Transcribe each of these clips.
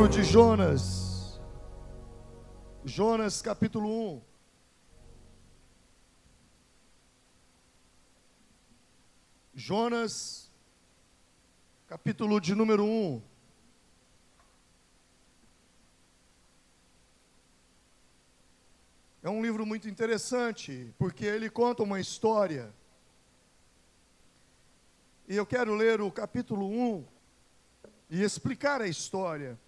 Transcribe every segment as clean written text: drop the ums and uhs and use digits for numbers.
livro de Jonas. Jonas capítulo 1. Jonas, capítulo de número 1. É um livro muito interessante, porque ele conta uma história. E eu quero ler o capítulo 1 e explicar a história.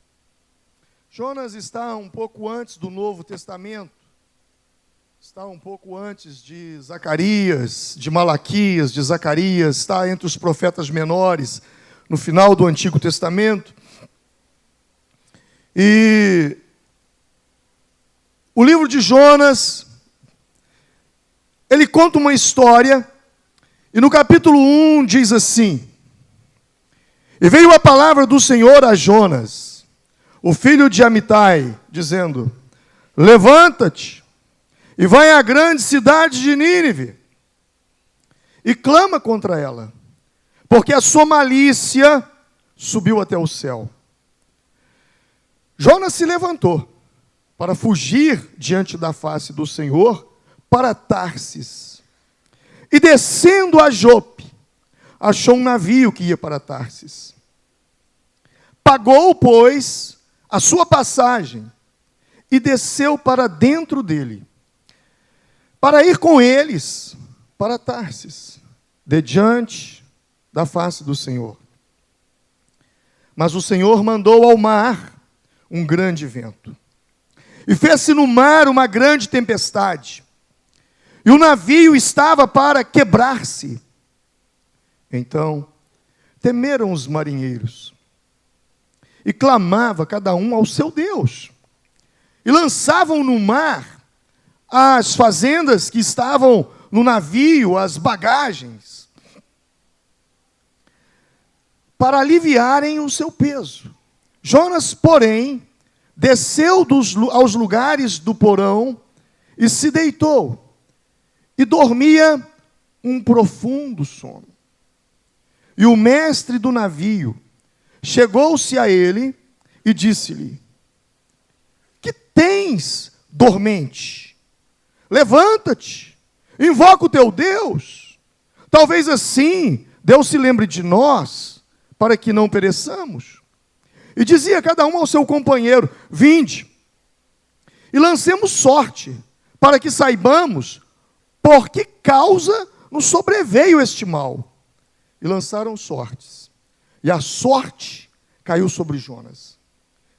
Jonas está um pouco antes do Novo Testamento. Está um pouco antes de Zacarias, de Malaquias, de Zacarias. Está entre os profetas menores, no final do Antigo Testamento. E o livro de Jonas, ele conta uma história. E no capítulo 1 diz assim: E veio a palavra do Senhor a Jonas, o filho de Amitai, dizendo: Levanta-te e vai à grande cidade de Nínive e clama contra ela, porque a sua malícia subiu até o céu. Jonas se levantou para fugir diante da face do Senhor para Tarsis. E descendo a Jope, achou um navio que ia para Tarsis. Pagou, pois, a sua passagem e desceu para dentro dele, para ir com eles para Tarsis, de diante da face do Senhor. Mas o Senhor mandou ao mar um grande vento, e fez-se no mar uma grande tempestade, e o navio estava para quebrar-se. Então temeram os marinheiros, e clamava cada um ao seu Deus, e lançavam no mar as fazendas que estavam no navio, as bagagens, para aliviarem o seu peso. Jonas, porém, desceu aos lugares do porão e se deitou, e dormia um profundo sono. E o mestre do navio chegou-se a ele e disse-lhe: Que tens, dormente? Levanta-te, invoca o teu Deus. Talvez assim Deus se lembre de nós, para que não pereçamos. E dizia cada um ao seu companheiro: Vinde, e lancemos sorte, para que saibamos por que causa nos sobreveio este mal. E lançaram sortes, e a sorte caiu sobre Jonas.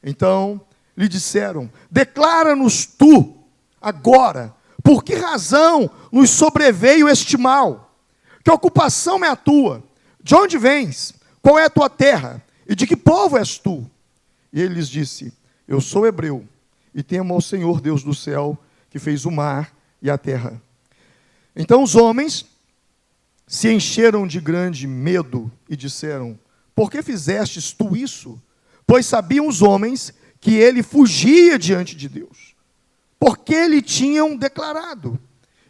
Então lhe disseram: Declara-nos tu, agora, por que razão nos sobreveio este mal? Que ocupação é a tua? De onde vens? Qual é a tua terra? E de que povo és tu? E ele lhes disse: Eu sou hebreu, e temo ao Senhor Deus do céu, que fez o mar e a terra. Então os homens se encheram de grande medo e disseram: Por que fizestes tu isso? Pois sabiam os homens que ele fugia diante de Deus, porque lhe tinham declarado.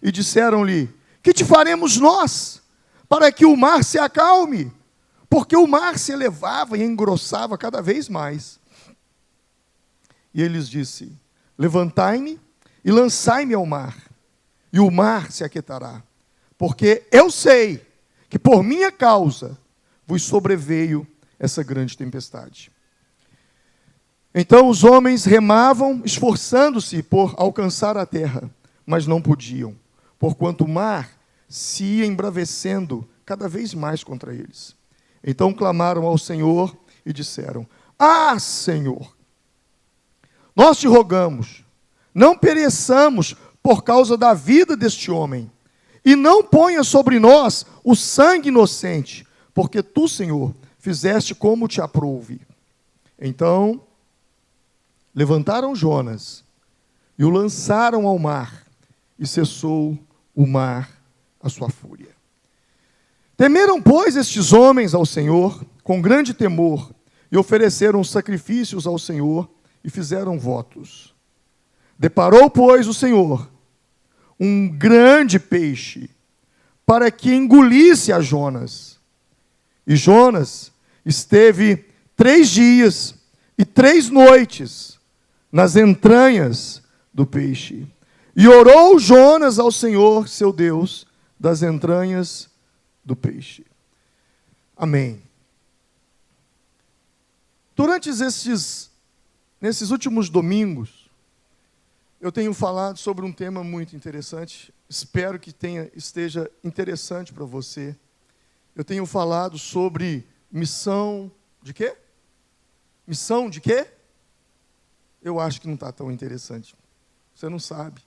E disseram-lhe: Que te faremos nós, para que o mar se acalme? Porque o mar se elevava e engrossava cada vez mais. E ele lhes disse: Levantai-me e lançai-me ao mar, e o mar se aquietará, porque eu sei que por minha causa vos sobreveio essa grande tempestade. Então os homens remavam, esforçando-se por alcançar a terra, mas não podiam, porquanto o mar se ia embravecendo cada vez mais contra eles. Então clamaram ao Senhor e disseram: Ah, Senhor, nós te rogamos, não pereçamos por causa da vida deste homem, e não ponha sobre nós o sangue inocente, porque tu, Senhor, fizeste como te aprouve. Então levantaram Jonas e o lançaram ao mar, e cessou o mar a sua fúria. Temeram, pois, estes homens ao Senhor com grande temor, e ofereceram sacrifícios ao Senhor, e fizeram votos. Deparou, pois, o Senhor um grande peixe, para que engolisse a Jonas. E Jonas esteve 3 dias e 3 noites nas entranhas do peixe. E orou Jonas ao Senhor, seu Deus, das entranhas do peixe. Amém. Durante nesses últimos domingos, eu tenho falado sobre um tema muito interessante. Espero que esteja interessante para você. Eu tenho falado sobre missão de quê? Missão de quê? Eu acho que não está tão interessante. Você não sabe.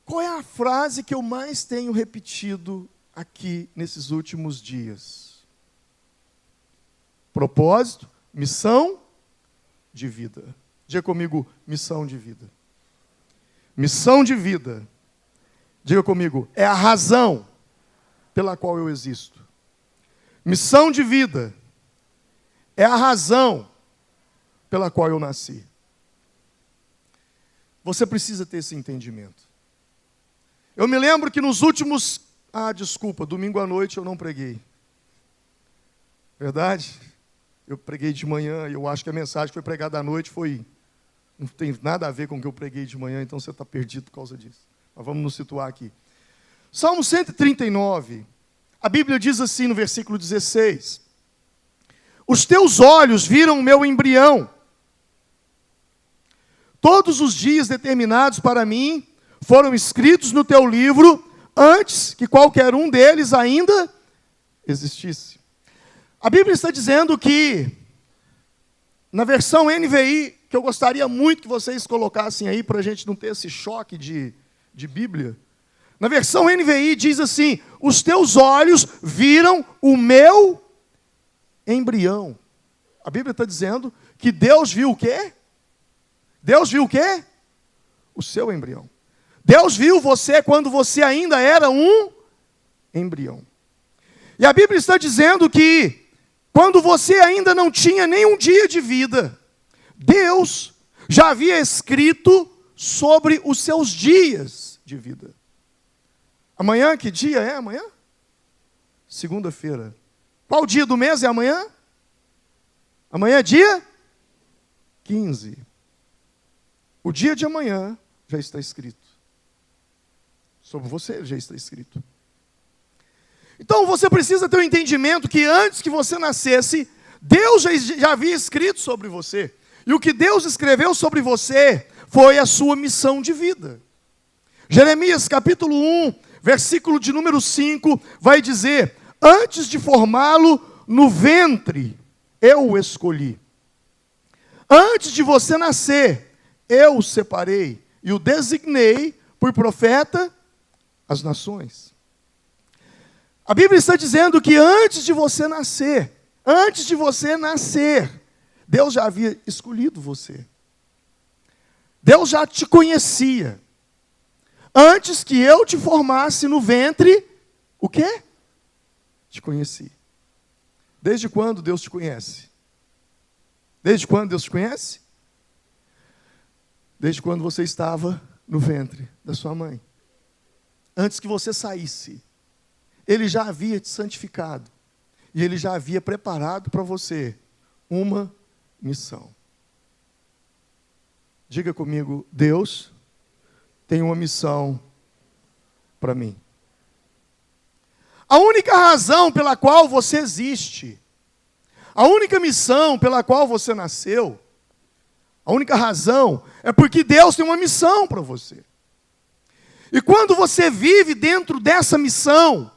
Qual é a frase que eu mais tenho repetido aqui nesses últimos dias? Propósito, missão de vida. Diga comigo, missão de vida. Missão de vida. Diga comigo, é a razão pela qual eu existo. Missão de vida é a razão pela qual eu nasci. Você precisa ter esse entendimento. Eu me lembro que nos últimos... domingo à noite eu não preguei. Verdade? Eu preguei de manhã e eu acho que a mensagem que foi pregada à noite não tem nada a ver com o que eu preguei de manhã, então você está perdido por causa disso. Mas vamos nos situar aqui. Salmo 139, a Bíblia diz assim no versículo 16: os teus olhos viram o meu embrião. Todos os dias determinados para mim foram escritos no teu livro, antes que qualquer um deles ainda existisse. A Bíblia está dizendo que, na versão NVI, que eu gostaria muito que vocês colocassem aí, para a gente não ter esse choque de Bíblia, na versão NVI diz assim: os teus olhos viram o meu embrião. A Bíblia está dizendo que Deus viu o quê? Deus viu o quê? O seu embrião. Deus viu você quando você ainda era um embrião. E a Bíblia está dizendo que, quando você ainda não tinha nenhum dia de vida, Deus já havia escrito sobre os seus dias de vida. Amanhã, que dia é amanhã? Segunda-feira. Qual dia do mês é amanhã? Amanhã é dia 15. O dia de amanhã já está escrito. Sobre você já está escrito. Então você precisa ter um entendimento que antes que você nascesse, Deus já havia escrito sobre você. E o que Deus escreveu sobre você foi a sua missão de vida. Jeremias capítulo 1, versículo de número 5, vai dizer: antes de formá-lo no ventre, eu o escolhi. Antes de você nascer, eu o separei e o designei por profeta às nações. A Bíblia está dizendo que antes de você nascer, Deus já havia escolhido você. Deus já te conhecia. Antes que eu te formasse no ventre, o quê? Te conheci. Desde quando Deus te conhece? Desde quando Deus te conhece? Desde quando você estava no ventre da sua mãe. Antes que você saísse, Ele já havia te santificado. E Ele já havia preparado para você uma missão. Diga comigo, Deus tem uma missão para mim. A única razão pela qual você existe, a única missão pela qual você nasceu, a única razão é porque Deus tem uma missão para você. E quando você vive dentro dessa missão,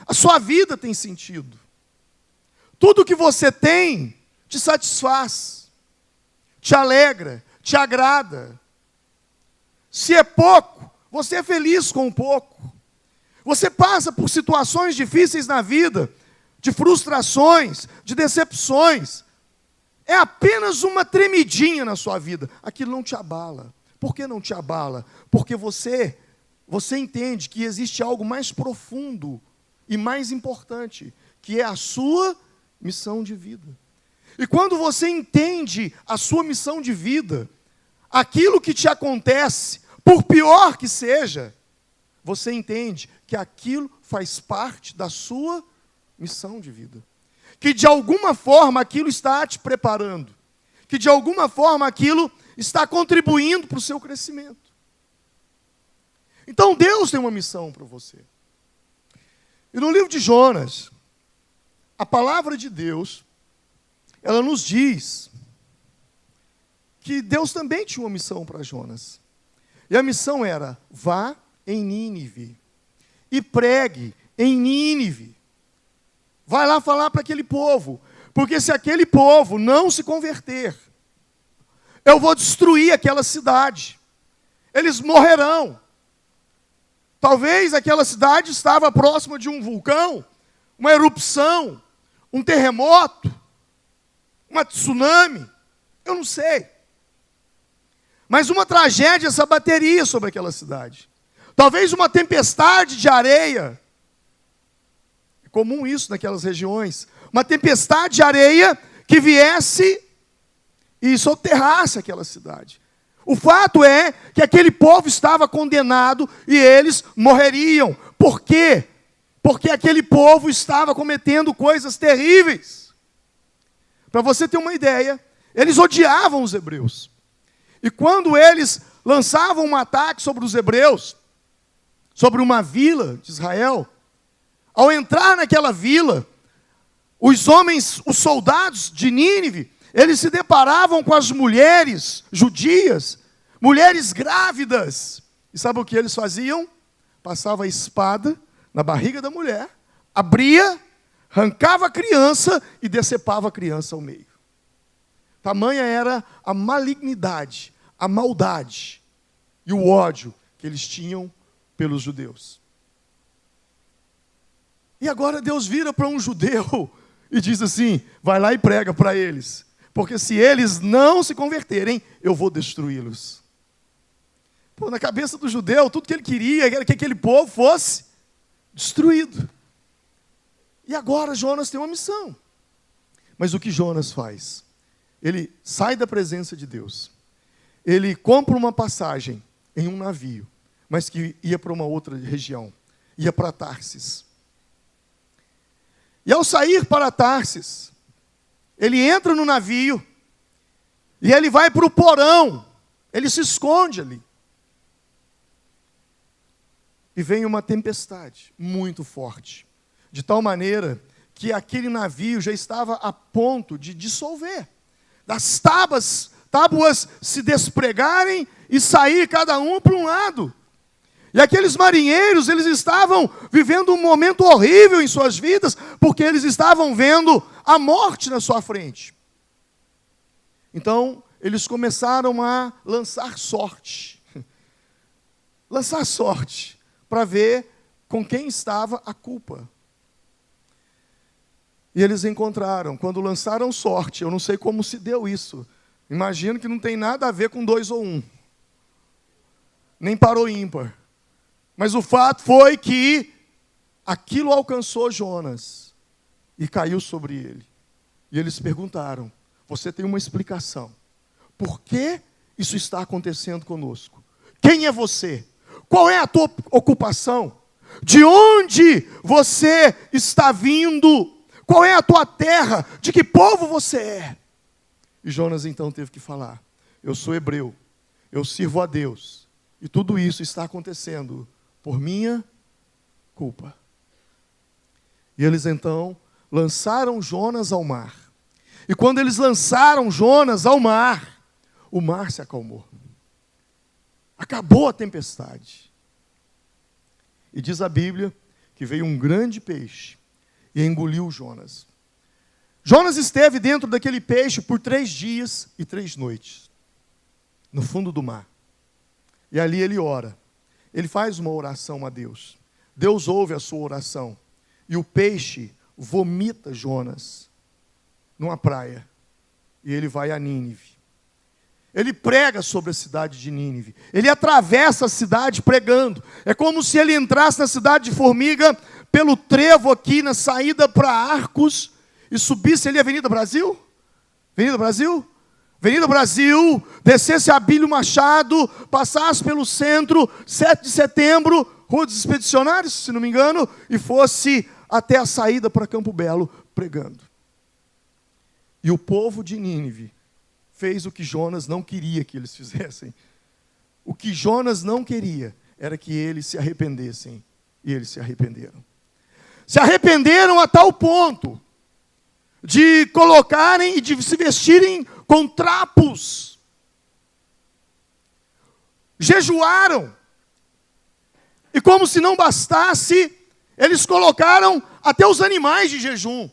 a sua vida tem sentido. Tudo que você tem te satisfaz, te alegra, te agrada. Se é pouco, você é feliz com o pouco. Você passa por situações difíceis na vida, de frustrações, de decepções. É apenas uma tremidinha na sua vida. Aquilo não te abala. Por que não te abala? Porque você entende que existe algo mais profundo e mais importante, que é a sua missão de vida. E quando você entende a sua missão de vida, aquilo que te acontece, por pior que seja, você entende que aquilo faz parte da sua missão de vida. Que de alguma forma aquilo está te preparando. que de alguma forma aquilo está contribuindo para o seu crescimento. Então Deus tem uma missão para você. E no livro de Jonas, a palavra de Deus, ela nos diz que Deus também tinha uma missão para Jonas. E a missão era: vá em Nínive e pregue em Nínive. Vai lá falar para aquele povo, porque se aquele povo não se converter, eu vou destruir aquela cidade. Eles morrerão. Talvez aquela cidade estava próxima de um vulcão, uma erupção, um terremoto, uma tsunami, eu não sei. Mas uma tragédia se abateria sobre aquela cidade. Talvez uma tempestade de areia. É comum isso naquelas regiões. Uma tempestade de areia que viesse e soterrasse aquela cidade. O fato é que aquele povo estava condenado e eles morreriam. Por quê? Porque aquele povo estava cometendo coisas terríveis. Para você ter uma ideia, eles odiavam os hebreus. E quando eles lançavam um ataque sobre os hebreus, sobre uma vila de Israel, ao entrar naquela vila, os homens, os soldados de Nínive, eles se deparavam com as mulheres judias, mulheres grávidas. E sabe o que eles faziam? Passava a espada na barriga da mulher, abria, arrancava a criança e decepava a criança ao meio. Tamanha era a malignidade, a maldade e o ódio que eles tinham pelos judeus. E agora Deus vira para um judeu e diz assim: vai lá e prega para eles, porque se eles não se converterem, eu vou destruí-los. Pô, na cabeça do judeu, tudo que ele queria era que aquele povo fosse destruído. E agora Jonas tem uma missão. Mas o que Jonas faz? Ele sai da presença de Deus. Ele compra uma passagem em um navio, mas que ia para uma outra região. Ia para Tarsis. E ao sair para Tarsis, ele entra no navio e ele vai para o porão. Ele se esconde ali. E vem uma tempestade muito forte, de tal maneira que aquele navio já estava a ponto de dissolver. Das tábuas se despregarem e sair cada um para um lado. E aqueles marinheiros, eles estavam vivendo um momento horrível em suas vidas, porque eles estavam vendo a morte na sua frente. Então, eles começaram a lançar sorte. Lançar sorte, para ver com quem estava a culpa. E eles encontraram, quando lançaram sorte, eu não sei como se deu isso. Imagino que não tem nada a ver com 2 ou 1. Nem par ou ímpar. Mas o fato foi que aquilo alcançou Jonas e caiu sobre ele. E eles perguntaram: você tem uma explicação? Por que isso está acontecendo conosco? Quem é você? Qual é a tua ocupação? De onde você está vindo? Qual é a tua terra? De que povo você é? E Jonas então teve que falar: eu sou hebreu, eu sirvo a Deus, e tudo isso está acontecendo por minha culpa. E eles então lançaram Jonas ao mar. E quando eles lançaram Jonas ao mar, o mar se acalmou. Acabou a tempestade. E diz a Bíblia que veio um grande peixe e engoliu Jonas. Jonas esteve dentro daquele peixe por 3 dias e 3 noites, no fundo do mar. E ali ele ora. Ele faz uma oração a Deus. Deus ouve a sua oração. E o peixe vomita Jonas numa praia. E ele vai a Nínive. Ele prega sobre a cidade de Nínive. Ele atravessa a cidade pregando. É como se ele entrasse na cidade de Formiga pelo trevo aqui na saída para Arcos e subisse ali a Avenida Brasil. Avenida Brasil? Avenida Brasil, descesse a Abílio Machado, passasse pelo centro, 7 de setembro, Rua dos Expedicionários, se não me engano, e fosse até a saída para Campo Belo pregando. E o povo de Nínive fez o que Jonas não queria que eles fizessem. O que Jonas não queria era que eles se arrependessem. E eles se arrependeram. Se arrependeram a tal ponto de colocarem e de se vestirem com trapos. Jejuaram. E como se não bastasse, eles colocaram até os animais de jejum.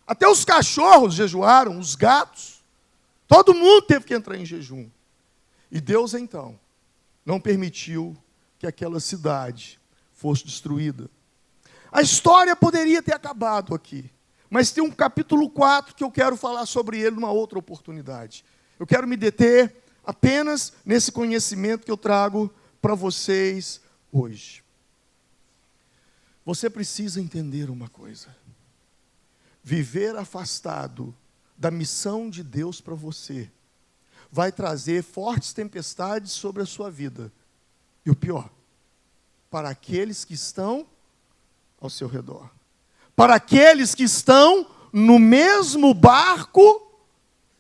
Até os cachorros jejuaram, os gatos. Todo mundo teve que entrar em jejum. E Deus, então, não permitiu que aquela cidade fosse destruída. A história poderia ter acabado aqui. Mas tem um capítulo 4 que eu quero falar sobre ele numa outra oportunidade. Eu quero me deter apenas nesse conhecimento que eu trago para vocês hoje. Você precisa entender uma coisa. Viver afastado da missão de Deus para você vai trazer fortes tempestades sobre a sua vida. E o pior, para aqueles que estão ao seu redor. Para aqueles que estão no mesmo barco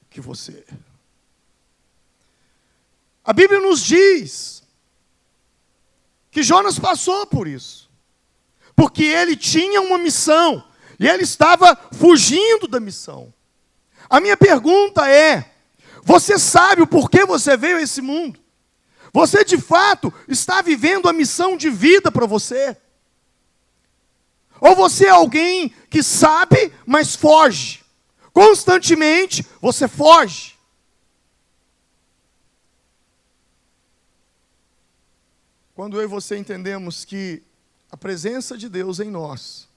que você. A Bíblia nos diz que Jonas passou por isso. Porque ele tinha uma missão. E ele estava fugindo da missão. A minha pergunta é: você sabe o porquê você veio a esse mundo? Você de fato está vivendo a missão de vida para você? Ou você é alguém que sabe, mas foge? Constantemente você foge. Quando eu e você entendemos que a presença de Deus em nós,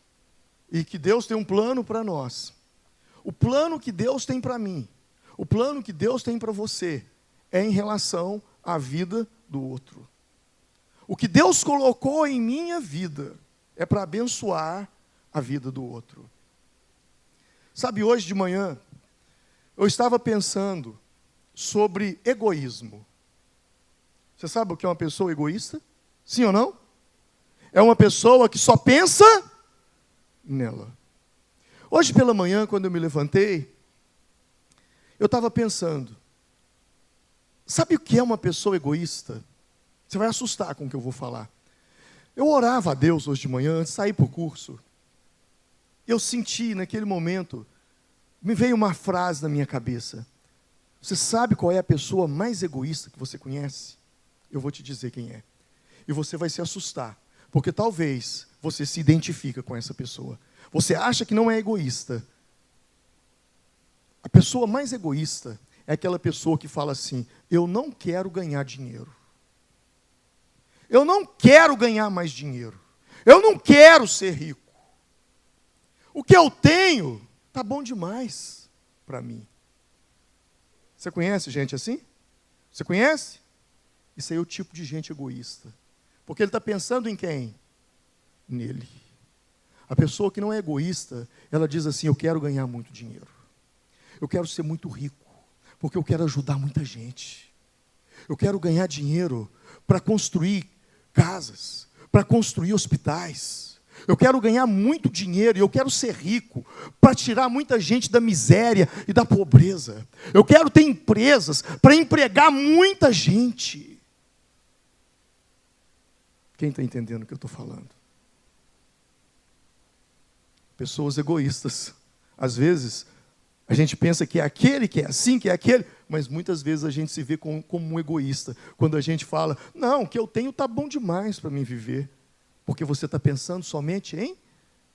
e que Deus tem um plano para nós, o plano que Deus tem para mim, o plano que Deus tem para você, é em relação à vida do outro. O que Deus colocou em minha vida é para abençoar a vida do outro. Sabe, hoje de manhã, eu estava pensando sobre egoísmo. Você sabe o que é uma pessoa egoísta? Sim ou não? É uma pessoa que só pensa nela. Hoje pela manhã, quando eu me levantei, eu estava pensando, sabe o que é uma pessoa egoísta? Você vai assustar com o que eu vou falar. Eu orava a Deus hoje de manhã, antes de sair para o curso. Eu senti naquele momento, me veio uma frase na minha cabeça. Você sabe qual é a pessoa mais egoísta que você conhece? Eu vou te dizer quem é. E você vai se assustar, porque talvez você se identifica com essa pessoa. Você acha que não é egoísta. A pessoa mais egoísta é aquela pessoa que fala assim: eu não quero ganhar dinheiro. Eu não quero ganhar mais dinheiro. Eu não quero ser rico. O que eu tenho está bom demais para mim. Você conhece gente assim? Você conhece? Isso aí é o tipo de gente egoísta. Porque ele está pensando em quem? Nele. A pessoa que não é egoísta, ela diz assim: eu quero ganhar muito dinheiro. Eu quero ser muito rico, porque eu quero ajudar muita gente. Eu quero ganhar dinheiro para construir casas, para construir hospitais. Eu quero ganhar muito dinheiro e eu quero ser rico para tirar muita gente da miséria e da pobreza. Eu quero ter empresas para empregar muita gente. Quem está entendendo o que eu estou falando? Pessoas egoístas. Às vezes, a gente pensa que é aquele, que é assim, que é aquele, mas muitas vezes a gente se vê como um egoísta. Quando a gente fala, não, o que eu tenho está bom demais para mim viver. Porque você está pensando somente em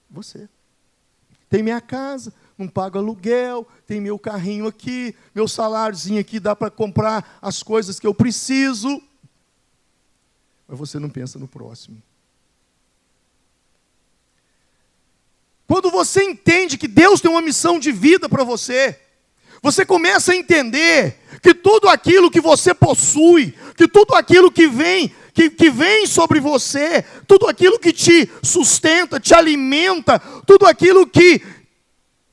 você. Tem minha casa, não pago aluguel, tem meu carrinho aqui, meu saláriozinho aqui, dá para comprar as coisas que eu preciso. Mas você não pensa no próximo. Quando você entende que Deus tem uma missão de vida para você, você começa a entender que tudo aquilo que você possui, que tudo aquilo que vem sobre você, tudo aquilo que te sustenta, te alimenta, tudo aquilo que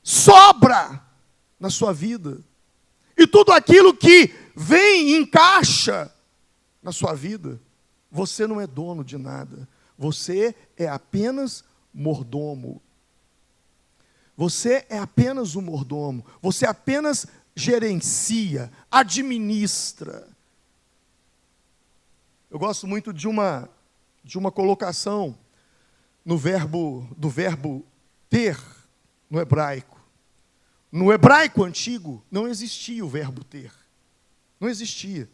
sobra na sua vida, e tudo aquilo que vem e encaixa na sua vida, você não é dono de nada, você é apenas mordomo. Você é apenas um mordomo, você apenas gerencia, administra. Eu gosto muito de uma colocação do verbo ter no hebraico. No hebraico antigo não existia o verbo ter. Não existia.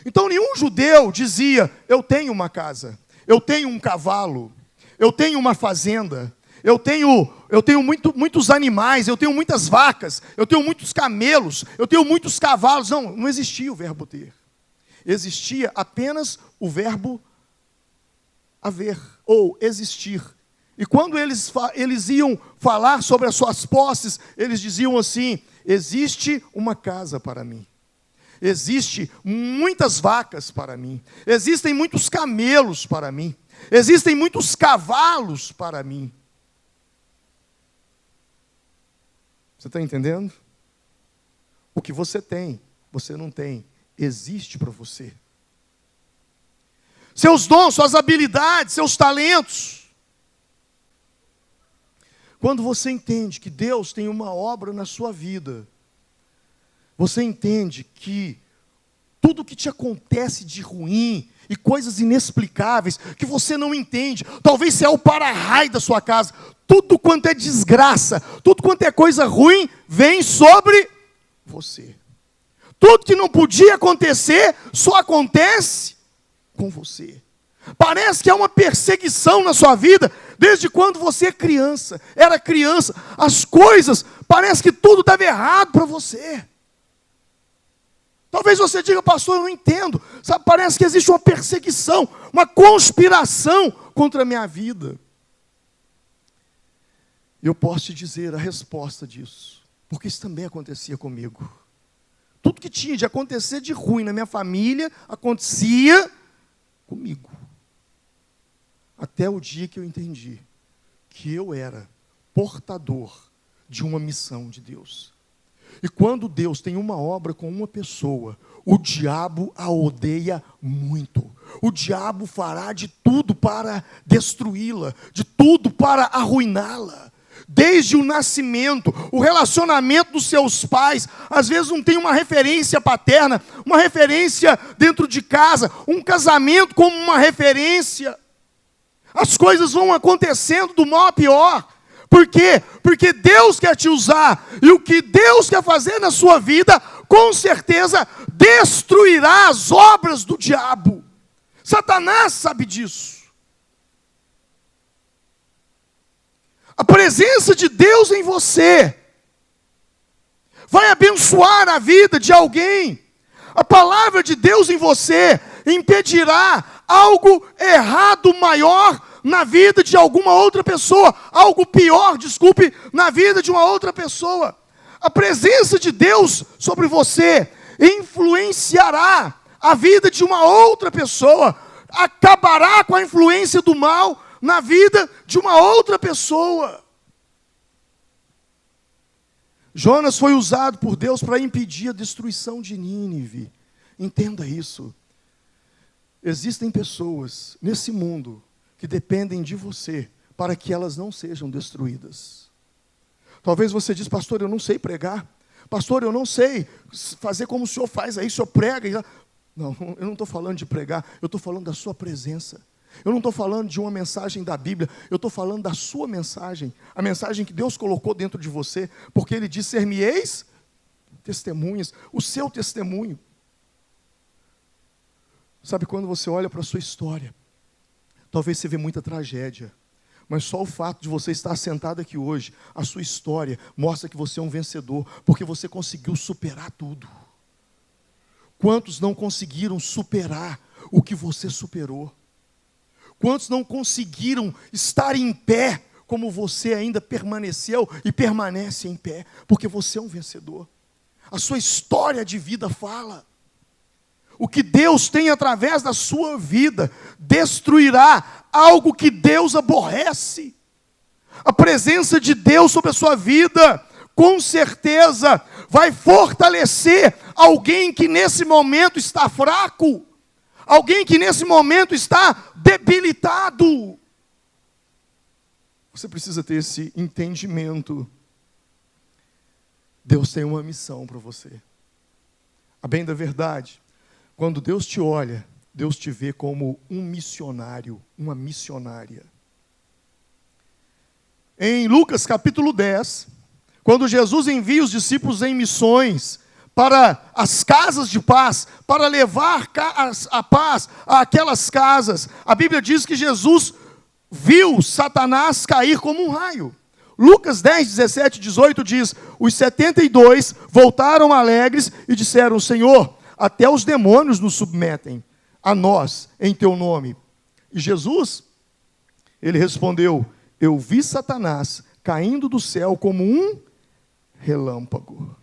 Então nenhum judeu dizia: eu tenho uma casa, eu tenho um cavalo, eu tenho uma fazenda, eu tenho muitos animais, eu tenho muitas vacas, eu tenho muitos camelos, eu tenho muitos cavalos. Não existia o verbo ter. Existia apenas o verbo haver ou existir. E quando eles iam falar sobre as suas posses, eles diziam assim: existe uma casa para mim, existe muitas vacas para mim, existem muitos camelos para mim, existem muitos cavalos para mim. Você está entendendo? O que você tem, você não tem, existe para você. Seus dons, suas habilidades, seus talentos. Quando você entende que Deus tem uma obra na sua vida, você entende que tudo que te acontece de ruim e coisas inexplicáveis que você não entende, talvez seja o para-raio da sua casa, tudo quanto é desgraça, tudo quanto é coisa ruim, vem sobre você. Tudo que não podia acontecer, só acontece com você. Parece que há uma perseguição na sua vida, desde quando você era criança, as coisas, parece que tudo dava errado para você. Talvez você diga: pastor, eu não entendo, sabe, parece que existe uma perseguição, uma conspiração contra a minha vida. Eu posso te dizer a resposta disso, porque isso também acontecia comigo. Tudo que tinha de acontecer de ruim na minha família, acontecia comigo. Até o dia que eu entendi que eu era portador de uma missão de Deus. E quando Deus tem uma obra com uma pessoa, o diabo a odeia muito. O diabo fará de tudo para destruí-la, de tudo para arruiná-la. Desde o nascimento, o relacionamento dos seus pais, às vezes não tem uma referência paterna, uma referência dentro de casa, um casamento como uma referência. As coisas vão acontecendo do mal a pior. Por quê? Porque Deus quer te usar, e o que Deus quer fazer na sua vida, com certeza destruirá as obras do diabo. Satanás sabe disso. A presença de Deus em você vai abençoar a vida de alguém. A palavra de Deus em você impedirá algo errado maior na vida de alguma outra pessoa, algo pior, na vida de uma outra pessoa. A presença de Deus sobre você influenciará a vida de uma outra pessoa, acabará com a influência do mal na vida de uma outra pessoa. Jonas foi usado por Deus para impedir a destruição de Nínive. Entenda isso. Existem pessoas nesse mundo que dependem de você para que elas não sejam destruídas. Talvez você diz: pastor, eu não sei pregar. Pastor, eu não sei fazer como o senhor faz aí, o senhor prega. Não, eu não estou falando de pregar, eu estou falando da sua presença. Eu não estou falando de uma mensagem da Bíblia, eu estou falando da sua mensagem, a mensagem que Deus colocou dentro de você, porque Ele diz: ser-me-eis testemunhas, o seu testemunho. Sabe, quando você olha para a sua história, talvez você vê muita tragédia, mas só o fato de você estar sentado aqui hoje, a sua história mostra que você é um vencedor, porque você conseguiu superar tudo. Quantos não conseguiram superar o que você superou? Quantos não conseguiram estar em pé como você ainda permaneceu e permanece em pé? Porque você é um vencedor. A sua história de vida fala. O que Deus tem através da sua vida destruirá algo que Deus aborrece. A presença de Deus sobre a sua vida, com certeza, vai fortalecer alguém que nesse momento está fraco. Alguém que nesse momento está debilitado. Você precisa ter esse entendimento. Deus tem uma missão para você. A bem da verdade, quando Deus te olha, Deus te vê como um missionário, uma missionária. Em Lucas capítulo 10, quando Jesus envia os discípulos em missões para as casas de paz, para levar a paz àquelas casas, a Bíblia diz que Jesus viu Satanás cair como um raio. Lucas 10, 17, 18 diz: os 72 voltaram alegres e disseram: Senhor, até os demônios nos submetem a nós em teu nome. E Jesus, ele respondeu: eu vi Satanás caindo do céu como um relâmpago.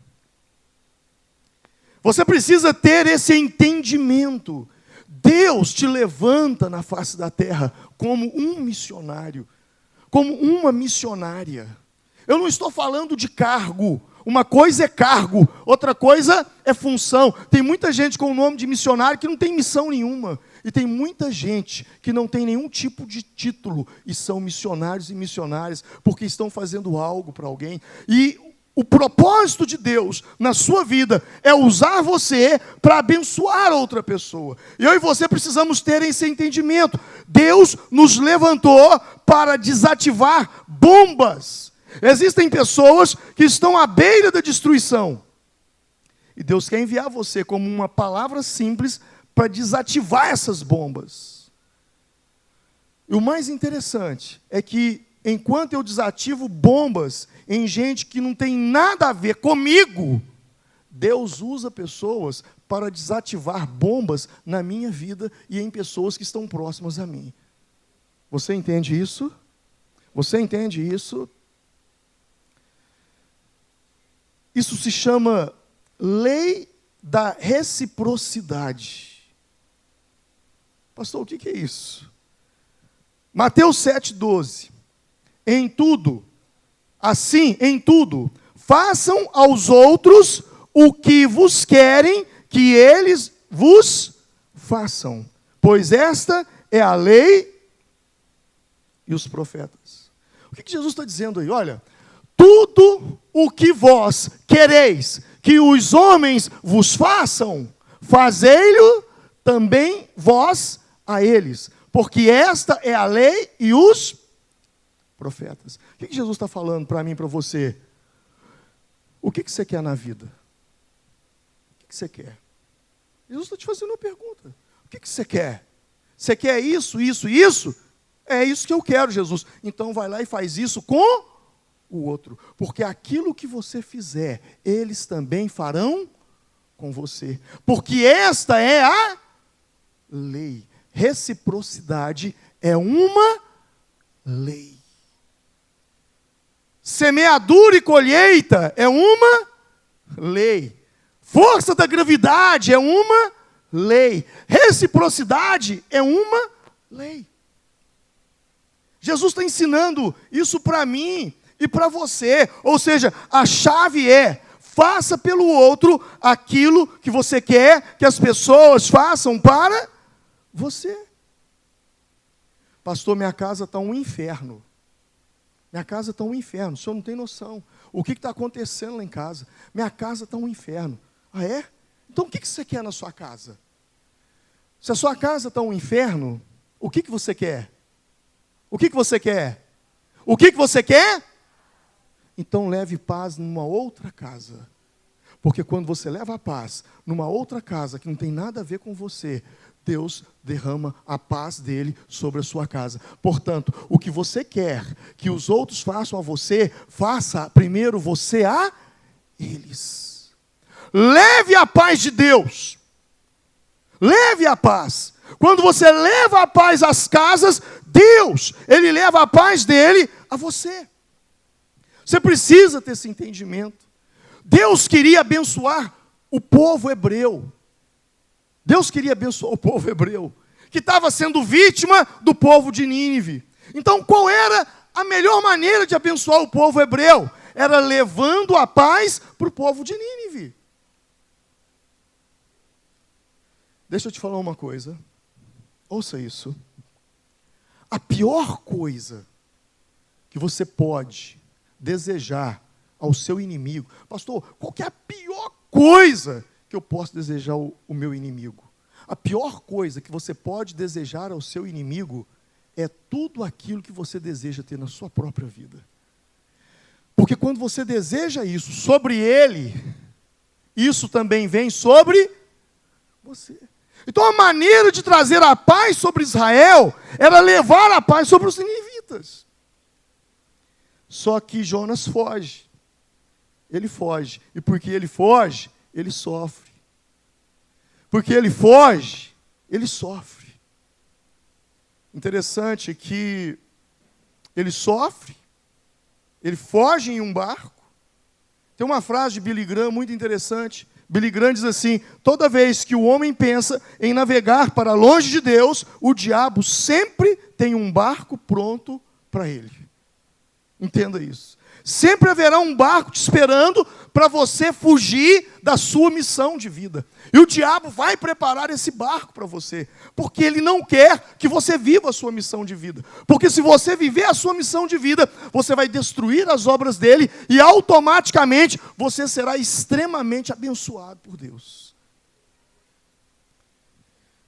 Você precisa ter esse entendimento. Deus te levanta na face da terra como um missionário, como uma missionária. Eu não estou falando de cargo. Uma coisa é cargo, outra coisa é função. Tem muita gente com o nome de missionário que não tem missão nenhuma. E tem muita gente que não tem nenhum tipo de título e são missionários e missionárias porque estão fazendo algo para alguém. E o propósito de Deus na sua vida é usar você para abençoar outra pessoa. Eu e você precisamos ter esse entendimento. Deus nos levantou para desativar bombas. Existem pessoas que estão à beira da destruição. E Deus quer enviar você como uma palavra simples para desativar essas bombas. E o mais interessante é que, enquanto eu desativo bombas em gente que não tem nada a ver comigo, Deus usa pessoas para desativar bombas na minha vida e em pessoas que estão próximas a mim. Você entende isso? Você entende isso? Isso se chama lei da reciprocidade. Pastor, o que é isso? Mateus 7,12. Em tudo, façam aos outros o que vos querem que eles vos façam, pois esta é a lei e os profetas. O que Jesus está dizendo aí? Olha, tudo o que vós quereis que os homens vos façam, fazei-lo também vós a eles, porque esta é a lei e os profetas. O que Jesus está falando para mim e para você? O que você quer na vida? O que você quer? Jesus está te fazendo uma pergunta. O que você quer? Você quer isso, isso, isso? É isso que eu quero, Jesus. Então vai lá e faz isso com o outro. Porque aquilo que você fizer, eles também farão com você. Porque esta é a lei. Reciprocidade é uma lei. Semeadura e colheita é uma lei. Força da gravidade é uma lei. Reciprocidade é uma lei. Jesus está ensinando isso para mim e para você. Ou seja, a chave é: faça pelo outro aquilo que você quer que as pessoas façam para você. Pastor, minha casa está um inferno. Minha casa está um inferno. O senhor não tem noção. O que está acontecendo lá em casa? Minha casa está um inferno. Ah, é? Então o que você quer na sua casa? Se a sua casa está um inferno, o que você quer? O que você quer? O que você quer? Então leve paz numa outra casa. Porque quando você leva a paz numa outra casa que não tem nada a ver com você, Deus derrama a paz dele sobre a sua casa. Portanto, o que você quer que os outros façam a você, faça primeiro você a eles. Leve a paz de Deus. Leve a paz. Quando você leva a paz às casas, Deus, Ele leva a paz dele a você. Você precisa ter esse entendimento. Deus queria abençoar o povo hebreu. Deus queria abençoar o povo hebreu, que estava sendo vítima do povo de Nínive. Então, qual era a melhor maneira de abençoar o povo hebreu? Era levando a paz para o povo de Nínive. Deixa eu te falar uma coisa. Ouça isso. A pior coisa que você pode desejar ao seu inimigo. Pastor, qual que é a pior coisa que eu posso desejar ao meu inimigo? A pior coisa que você pode desejar ao seu inimigo é tudo aquilo que você deseja ter na sua própria vida. Porque quando você deseja isso sobre ele, isso também vem sobre você. Então a maneira de trazer a paz sobre Israel era levar a paz sobre os ninivitas. Só que Jonas foge. Ele foge. E porque ele foge, ele sofre. Porque ele foge, ele sofre. Interessante que ele sofre, ele foge em um barco. Tem uma frase de Billy Graham muito interessante. Billy Graham diz assim: toda vez que o homem pensa em navegar para longe de Deus, o diabo sempre tem um barco pronto para ele. Entenda isso. Sempre haverá um barco te esperando para você fugir da sua missão de vida. E o diabo vai preparar esse barco para você, porque ele não quer que você viva a sua missão de vida. Porque se você viver a sua missão de vida, você vai destruir as obras dele e automaticamente você será extremamente abençoado por Deus.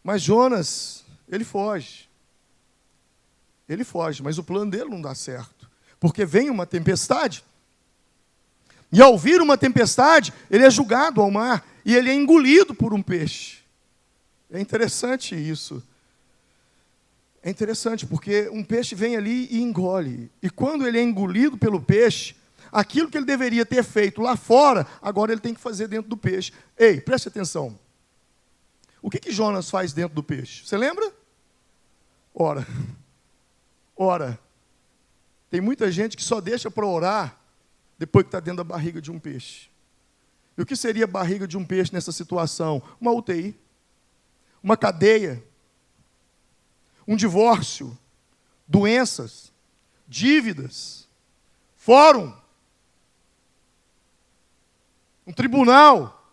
Mas Jonas, ele foge. Ele foge, mas o plano dele não dá certo. Porque vem uma tempestade, e ao vir uma tempestade, ele é jogado ao mar, e ele é engolido por um peixe. É interessante isso. É interessante, porque um peixe vem ali e engole. E quando ele é engolido pelo peixe, aquilo que ele deveria ter feito lá fora, agora ele tem que fazer dentro do peixe. Ei, preste atenção. O que Jonas faz dentro do peixe? Você lembra? Ora. Tem muita gente que só deixa para orar depois que está dentro da barriga de um peixe. E o que seria a barriga de um peixe nessa situação? Uma UTI, uma cadeia, um divórcio, doenças, dívidas, fórum, um tribunal.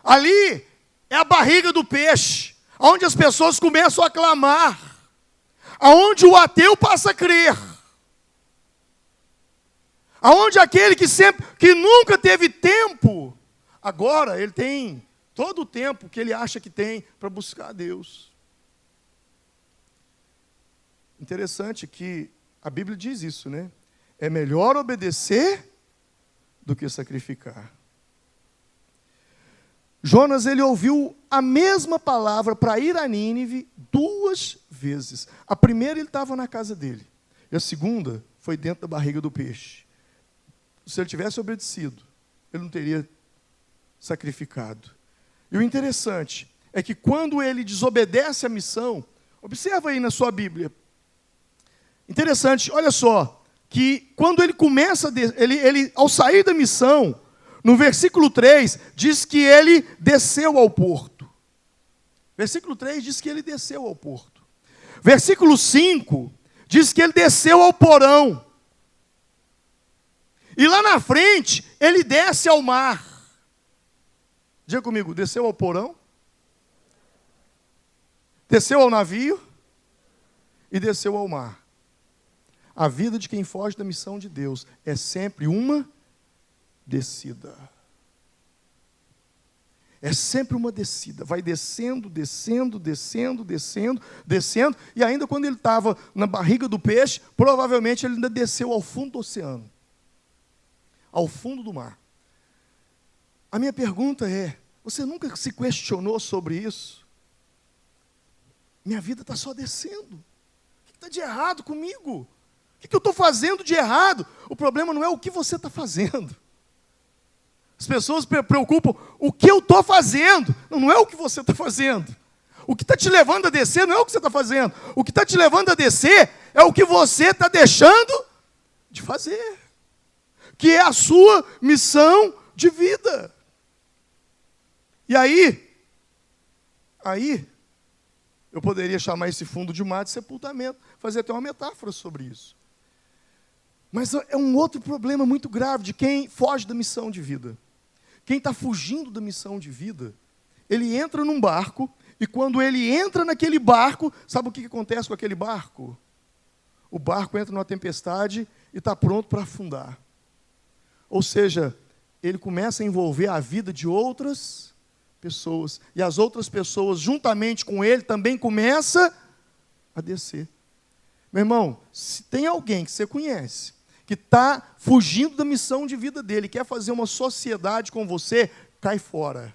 Ali é a barriga do peixe, onde as pessoas começam a clamar, aonde o ateu passa a crer, aonde aquele que nunca teve tempo, agora ele tem todo o tempo que ele acha que tem para buscar a Deus. Interessante que a Bíblia diz isso, né? É melhor obedecer do que sacrificar. Jonas, ele ouviu a mesma palavra para ir a Nínive 2 vezes. A primeira ele estava na casa dele. E a segunda foi dentro da barriga do peixe. Se ele tivesse obedecido, ele não teria sacrificado. E o interessante é que quando ele desobedece a missão, observa aí na sua Bíblia. Interessante, olha só, que quando ele começa, ele ao sair da missão, no versículo 3, diz que ele desceu ao porto. Versículo 3 diz que ele desceu ao porto. Versículo 5 diz que ele desceu ao porão. E lá na frente, ele desce ao mar. Diga comigo, desceu ao porão, desceu ao navio e desceu ao mar. A vida de quem foge da missão de Deus é sempre uma descida. É sempre uma descida. Vai descendo, descendo, descendo, descendo, descendo. E ainda quando ele estava na barriga do peixe, provavelmente ele ainda desceu ao fundo do oceano. Ao fundo do mar. A minha pergunta é, você nunca se questionou sobre isso? Minha vida está só descendo. O que está de errado comigo? O que eu estou fazendo de errado? O problema não é o que você está fazendo. As pessoas se preocupam, o que eu estou fazendo? Não é o que você está fazendo. O que está te levando a descer não é o que você está fazendo. O que está te levando a descer é o que você está deixando de fazer. Que é a sua missão de vida. E aí, eu poderia chamar esse fundo de mar de sepultamento, fazer até uma metáfora sobre isso. Mas é um outro problema muito grave de quem foge da missão de vida. Quem está fugindo da missão de vida, ele entra num barco, e quando ele entra naquele barco, sabe o que acontece com aquele barco? O barco entra numa tempestade e está pronto para afundar. Ou seja, ele começa a envolver a vida de outras pessoas. E as outras pessoas, juntamente com ele, também começam a descer. Meu irmão, se tem alguém que você conhece, que está fugindo da missão de vida dele, quer fazer uma sociedade com você, cai fora.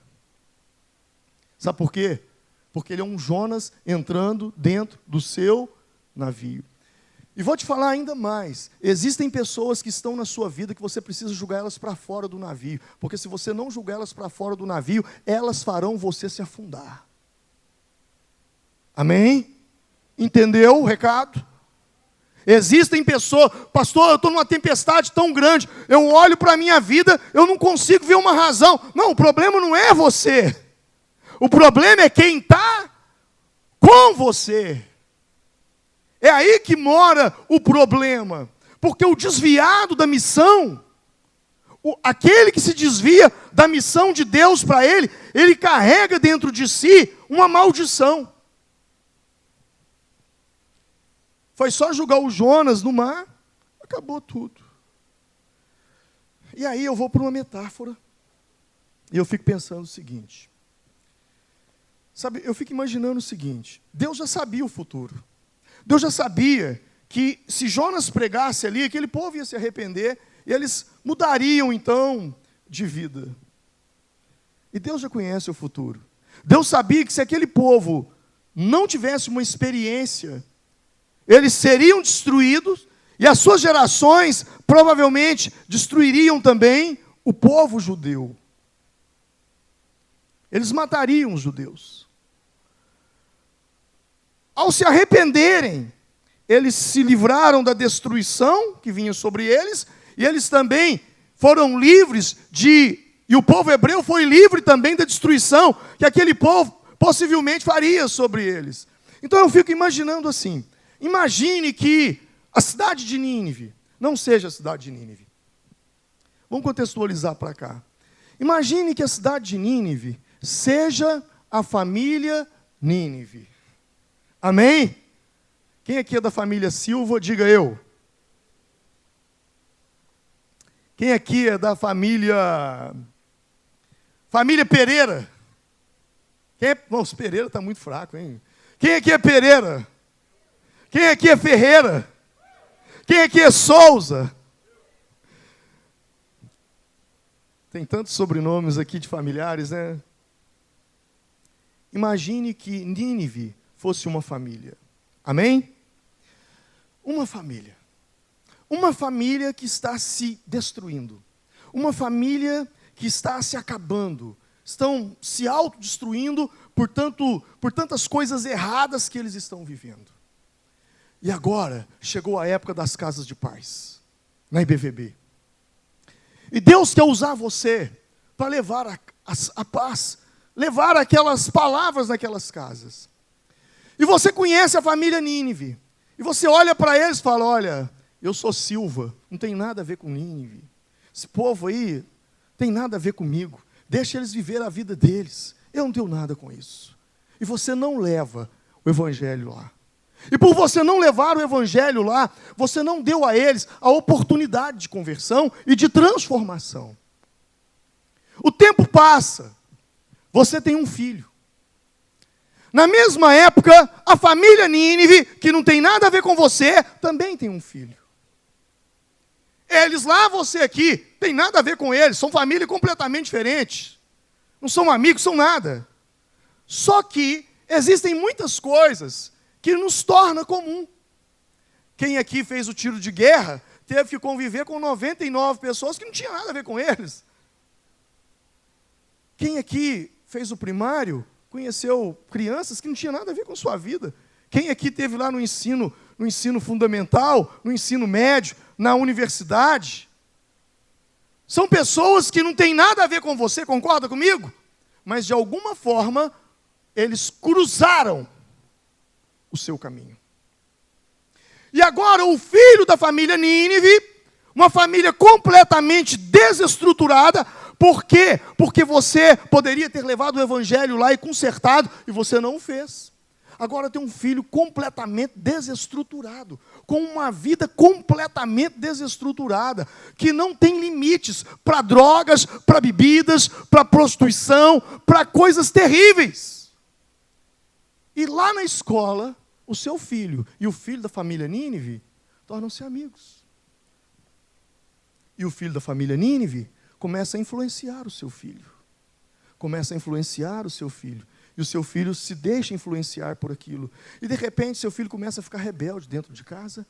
Sabe por quê? Porque ele é um Jonas entrando dentro do seu navio. E vou te falar ainda mais. Existem pessoas que estão na sua vida que você precisa julgar elas para fora do navio. Porque se você não julgar elas para fora do navio, elas farão você se afundar. Amém? Entendeu o recado? Existem pessoas, pastor, eu estou numa tempestade tão grande, eu olho para a minha vida, eu não consigo ver uma razão. Não, o problema não é você. O problema é quem está com você. É aí que mora o problema. Porque o desviado da missão, aquele que se desvia da missão de Deus para ele, ele carrega dentro de si uma maldição. Foi só jogar o Jonas no mar, acabou tudo. E aí eu vou para uma metáfora, e eu fico pensando o seguinte. Sabe, eu fico imaginando o seguinte, Deus já sabia o futuro. Deus já sabia que se Jonas pregasse ali, aquele povo ia se arrepender, e eles mudariam então de vida. E Deus já conhece o futuro. Deus sabia que se aquele povo não tivesse uma experiência, eles seriam destruídos, e as suas gerações provavelmente destruiriam também o povo judeu. Eles matariam os judeus. Ao se arrependerem, eles se livraram da destruição que vinha sobre eles, e eles também foram livres e o povo hebreu foi livre também da destruição que aquele povo possivelmente faria sobre eles. Então eu fico imaginando assim, imagine que a cidade de Nínive não seja a cidade de Nínive. Vamos contextualizar para cá. Imagine que a cidade de Nínive seja a família Nínive. Amém? Quem aqui é da família Silva, diga eu. Quem aqui é da família Pereira? Quem é? Nossa, Pereira está muito fraco, hein? Quem aqui é Pereira? Quem aqui é Ferreira? Quem aqui é Souza? Tem tantos sobrenomes aqui de familiares, né? Imagine que Nínive fosse uma família. Amém? Uma família. Uma família que está se destruindo. Uma família que está se acabando. Estão se autodestruindo por tantas coisas erradas que eles estão vivendo. E agora chegou a época das casas de paz, na IBVB. E Deus quer usar você para levar a paz, levar aquelas palavras naquelas casas. E você conhece a família Nínive. E você olha para eles e fala, olha, eu sou Silva, não tem nada a ver com Nínive. Esse povo aí tem nada a ver comigo. Deixa eles viver a vida deles. Eu não tenho nada com isso. E você não leva o evangelho lá. E por você não levar o evangelho lá, você não deu a eles a oportunidade de conversão e de transformação. O tempo passa. Você tem um filho. Na mesma época, a família Nínive, que não tem nada a ver com você, também tem um filho. Eles lá, você aqui, tem nada a ver com eles, são família completamente diferente. Não são amigos, são nada. Só que existem muitas coisas que nos torna comum. Quem aqui fez o tiro de guerra, teve que conviver com 99 pessoas que não tinham nada a ver com eles. Quem aqui fez o primário, conheceu crianças que não tinham nada a ver com sua vida. Quem aqui teve lá no ensino fundamental, no ensino médio, na universidade? São pessoas que não têm nada a ver com você, concorda comigo? Mas de alguma forma, eles cruzaram o seu caminho. E agora o filho da família Nínive, uma família completamente desestruturada. Por quê? Porque você poderia ter levado o evangelho lá e consertado, e você não o fez. agora tem um filho completamente desestruturado, com uma vida completamente desestruturada, que não tem limites para drogas, para bebidas, para prostituição, para coisas terríveis. E lá na escola, o seu filho e o filho da família Nínive tornam-se amigos. E o filho da família Nínive começa a influenciar o seu filho. Começa a influenciar o seu filho. E o seu filho se deixa influenciar por aquilo. E de repente seu filho começa a ficar rebelde dentro de casa.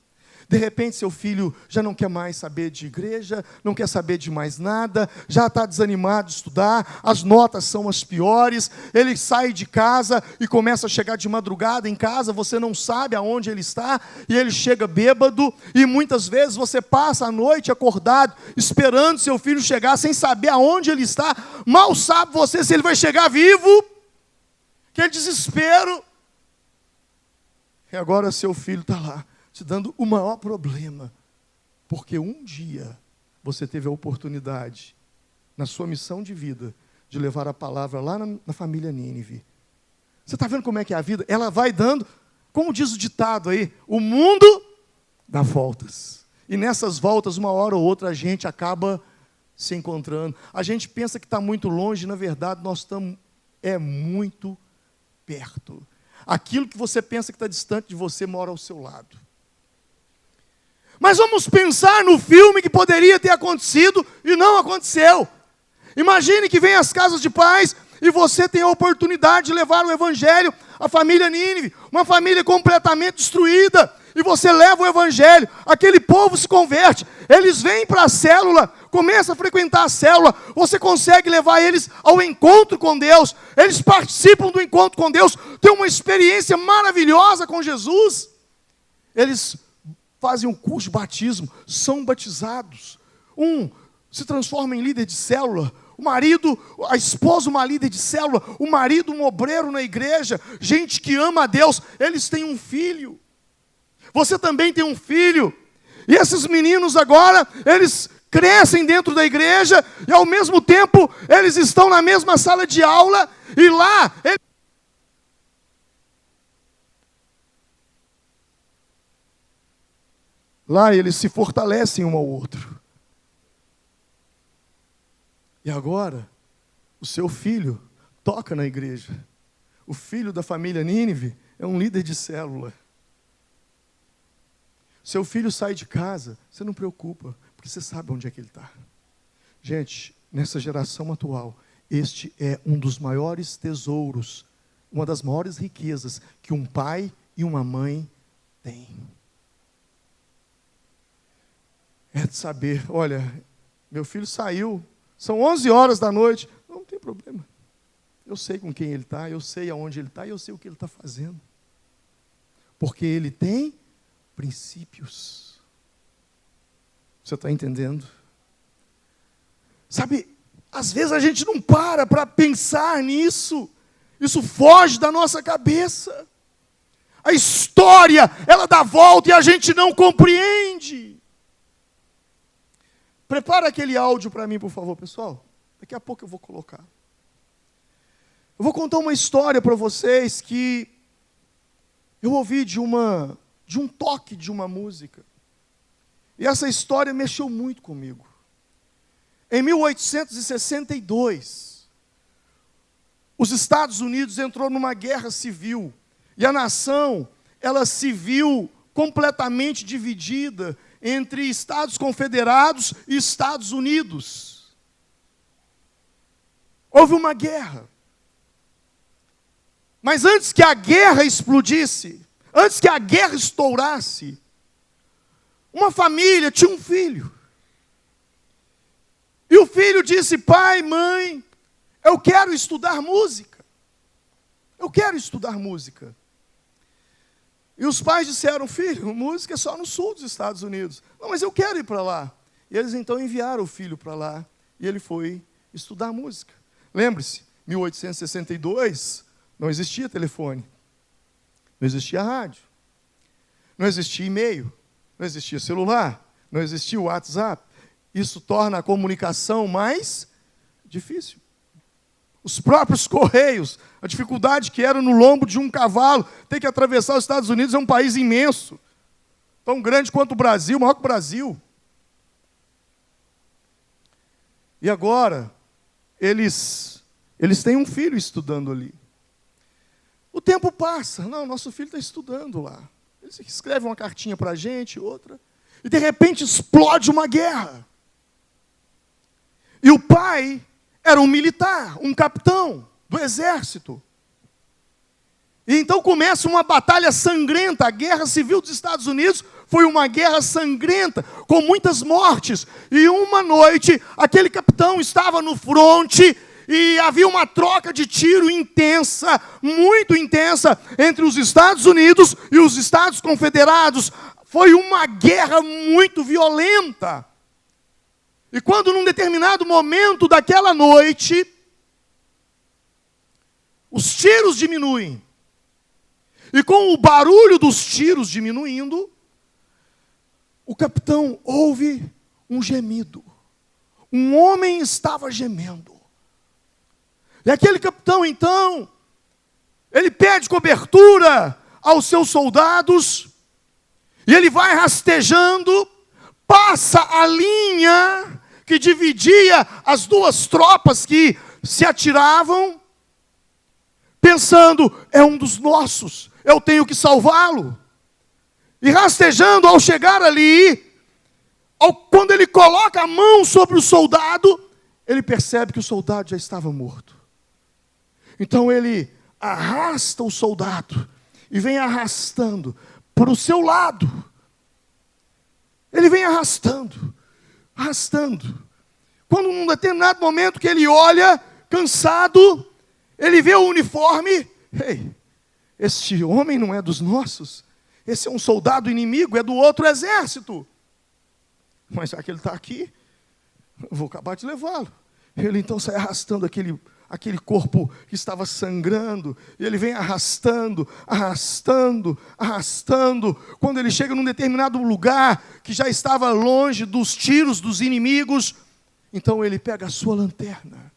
De repente seu filho já não quer mais saber de igreja, não quer saber de mais nada, já está desanimado de estudar, as notas são as piores, ele sai de casa e começa a chegar de madrugada em casa, você não sabe aonde ele está, e ele chega bêbado, e muitas vezes você passa a noite acordado, esperando seu filho chegar, sem saber aonde ele está, mal sabe você se ele vai chegar vivo, que desespero. E agora seu filho está lá, te dando o maior problema, porque um dia você teve a oportunidade, na sua missão de vida, de levar a palavra lá na família Nínive. Você está vendo como é que é a vida? Ela vai dando, como diz o ditado aí, o mundo dá voltas. E nessas voltas, uma hora ou outra, a gente acaba se encontrando. A gente pensa que está muito longe, na verdade, nós estamos muito perto. Aquilo que você pensa que está distante de você, mora ao seu lado. Mas vamos pensar no filme que poderia ter acontecido e não aconteceu. Imagine que vem às casas de paz e você tem a oportunidade de levar o evangelho à família Nínive, uma família completamente destruída, e você leva o evangelho, aquele povo se converte, eles vêm para a célula, começam a frequentar a célula, você consegue levar eles ao encontro com Deus, eles participam do encontro com Deus, têm uma experiência maravilhosa com Jesus, eles fazem um curso de batismo, são batizados, um se transforma em líder de célula, o marido, a esposa uma líder de célula, o marido um obreiro na igreja, gente que ama a Deus, eles têm um filho, você também tem um filho, e esses meninos agora, eles crescem dentro da igreja, e ao mesmo tempo, eles estão na mesma sala de aula, e lá, lá eles se fortalecem um ao outro. E agora, o seu filho toca na igreja. O filho da família Nínive é um líder de célula. Seu filho sai de casa, você não preocupa, porque você sabe onde é que ele está. Gente, nessa geração atual, este é um dos maiores tesouros, uma das maiores riquezas que um pai e uma mãe têm. É de saber, olha, meu filho saiu, são 11 horas da noite, não tem problema. Eu sei com quem ele está, eu sei aonde ele está, e eu sei o que ele está fazendo. Porque ele tem princípios. Você está entendendo? Sabe, às vezes a gente não para pensar nisso. Isso foge da nossa cabeça. A história, ela dá volta e a gente não compreende. Prepara aquele áudio para mim, por favor, pessoal. Daqui a pouco eu vou colocar. Eu vou contar uma história para vocês que eu ouvi de um toque de uma música. E essa história mexeu muito comigo. Em 1862, os Estados Unidos entrou numa guerra civil. E a nação, ela se viu completamente dividida entre Estados Confederados e Estados Unidos. Houve uma guerra. Mas antes que a guerra explodisse, antes que a guerra estourasse, uma família tinha um filho. E o filho disse: pai, mãe, eu quero estudar música. Eu quero estudar música. E os pais disseram: filho, música é só no sul dos Estados Unidos. Não, mas eu quero ir para lá. E eles então enviaram o filho para lá. E ele foi estudar música. Lembre-se, 1862, não existia telefone. Não existia rádio. Não existia e-mail. Não existia celular. Não existia o WhatsApp. Isso torna a comunicação mais difícil. os próprios Correios, a dificuldade que era no lombo de um cavalo, ter que atravessar os Estados Unidos. É um país imenso, tão grande quanto o Brasil, maior que o Brasil. E agora, eles têm um filho estudando ali. O tempo passa. Não, nosso filho está estudando lá. Eles escrevem uma cartinha para a gente, outra. E de repente explode uma guerra. E o pai era um militar, um capitão do exército. E então começa uma batalha sangrenta. A Guerra Civil dos Estados Unidos foi uma guerra sangrenta, com muitas mortes. E uma noite, aquele capitão estava no fronte e havia uma troca de tiro intensa, muito intensa, entre os Estados Unidos e os Estados Confederados. Foi uma guerra muito violenta. E quando num determinado momento daquela noite, os tiros diminuem. E com o barulho dos tiros diminuindo, o capitão ouve um gemido. Um homem estava gemendo. E aquele capitão, então, ele pede cobertura aos seus soldados, e ele vai rastejando, passa a linha que dividia as duas tropas que se atiravam, pensando, é um dos nossos, eu tenho que salvá-lo. E rastejando, ao chegar ali, quando ele coloca a mão sobre o soldado, ele percebe que o soldado já estava morto. Então ele arrasta o soldado e vem arrastando para o seu lado. Ele vem arrastando. Quando num determinado momento que ele olha, cansado, ele vê o uniforme. Ei, este homem não é dos nossos. Esse é um soldado inimigo, é do outro exército. Mas já que ele está aqui, eu vou acabar de levá-lo. Ele então sai arrastando aquele corpo que estava sangrando, e ele vem arrastando. Quando ele chega num determinado lugar, que já estava longe dos tiros dos inimigos, então ele pega a sua lanterna,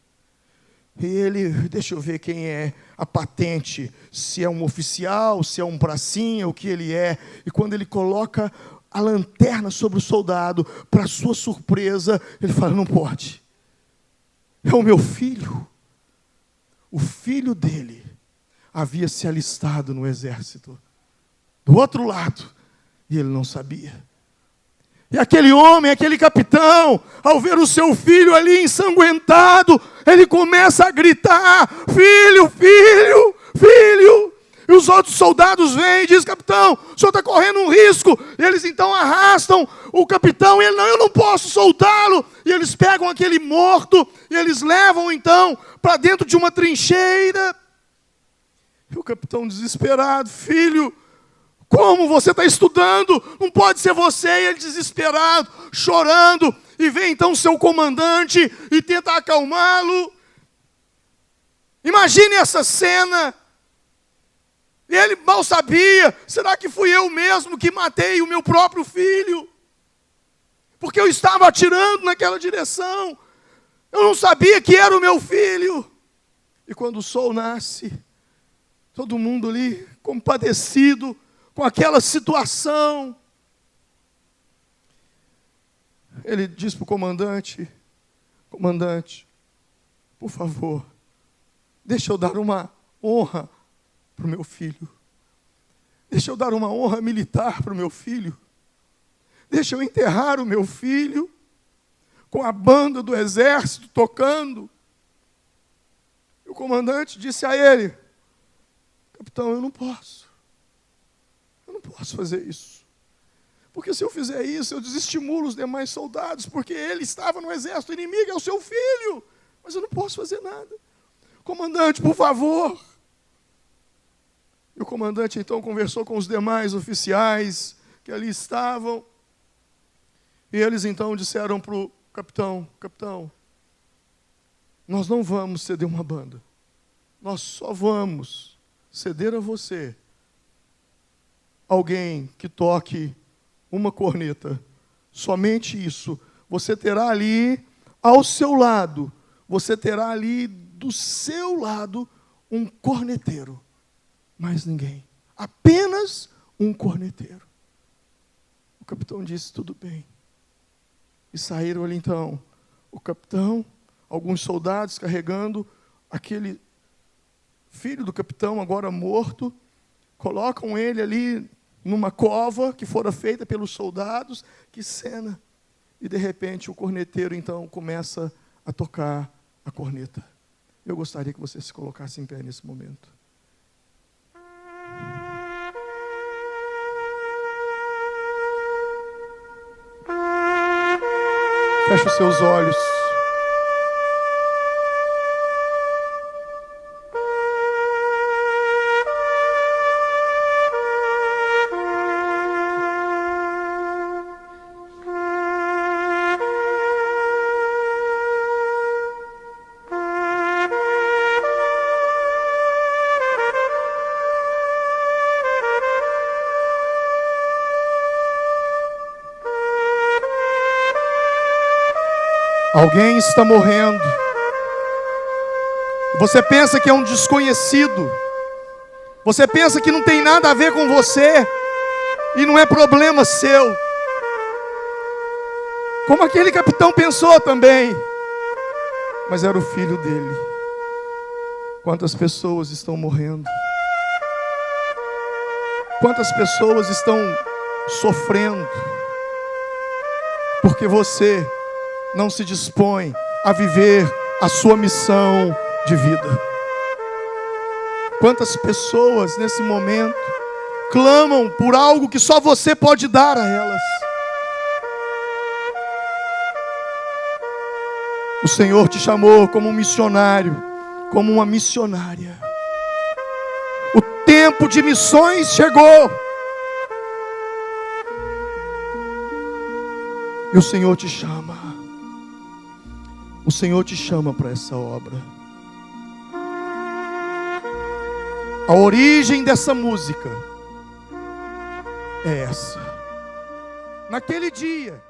e ele, deixa eu ver quem é a patente, se é um oficial, se é um pracinha, o que ele é, e quando ele coloca a lanterna sobre o soldado, para sua surpresa, ele fala, não pode, é o meu filho. O filho dele havia se alistado no exército, do outro lado, e ele não sabia. E aquele homem, aquele capitão, ao ver o seu filho ali ensanguentado, ele começa a gritar, filho, filho, filho. E os outros soldados vêm e dizem, capitão, o senhor está correndo um risco. E eles então arrastam o capitão, e ele, não, eu não posso soltá-lo. E eles pegam aquele morto, e eles levam então para dentro de uma trincheira. E o capitão desesperado, filho, como você está estudando? Não pode ser você. E ele desesperado, chorando, e vem então o seu comandante e tenta acalmá-lo. Imagine essa cena. E ele mal sabia, será que fui eu mesmo que matei o meu próprio filho? Porque eu estava atirando naquela direção. Eu não sabia que era o meu filho. E quando o sol nasce, todo mundo ali compadecido com aquela situação. Ele diz para o comandante, comandante, por favor, deixa eu dar uma honra para o meu filho. Deixa eu dar uma honra militar para o meu filho. Deixa eu enterrar o meu filho com a banda do exército tocando. E o comandante disse a ele, capitão, eu não posso fazer isso. Porque se eu fizer isso, eu desestimulo os demais soldados, porque ele estava no exército inimigo, é o seu filho. Mas eu não posso fazer nada. Comandante, por favor. E o comandante então conversou com os demais oficiais que ali estavam. E eles então disseram para o capitão, capitão, nós não vamos ceder uma banda. Nós só vamos ceder a você alguém que toque uma corneta. Somente isso. Você terá ali ao seu lado, você terá ali do seu lado um corneteiro. Mais ninguém. Apenas um corneteiro. O capitão disse, tudo bem. E saíram ali então, o capitão, alguns soldados carregando aquele filho do capitão, agora morto, colocam ele ali numa cova que fora feita pelos soldados. Que cena! E de repente o corneteiro então começa a tocar a corneta. Eu gostaria que você se colocasse em pé nesse momento. Feche os seus olhos. Alguém está morrendo. Você pensa que é um desconhecido. Você pensa que não tem nada a ver com você. E não é problema seu. Como aquele capitão pensou também. Mas era o filho dele. Quantas pessoas estão morrendo? Quantas pessoas estão sofrendo? Porque você não se dispõe a viver a sua missão de vida. Quantas pessoas nesse momento clamam por algo que só você pode dar a elas. O Senhor te chamou como um missionário, como uma missionária. O tempo de missões chegou. E o Senhor te chama. O Senhor te chama para essa obra. A origem dessa música é essa. Naquele dia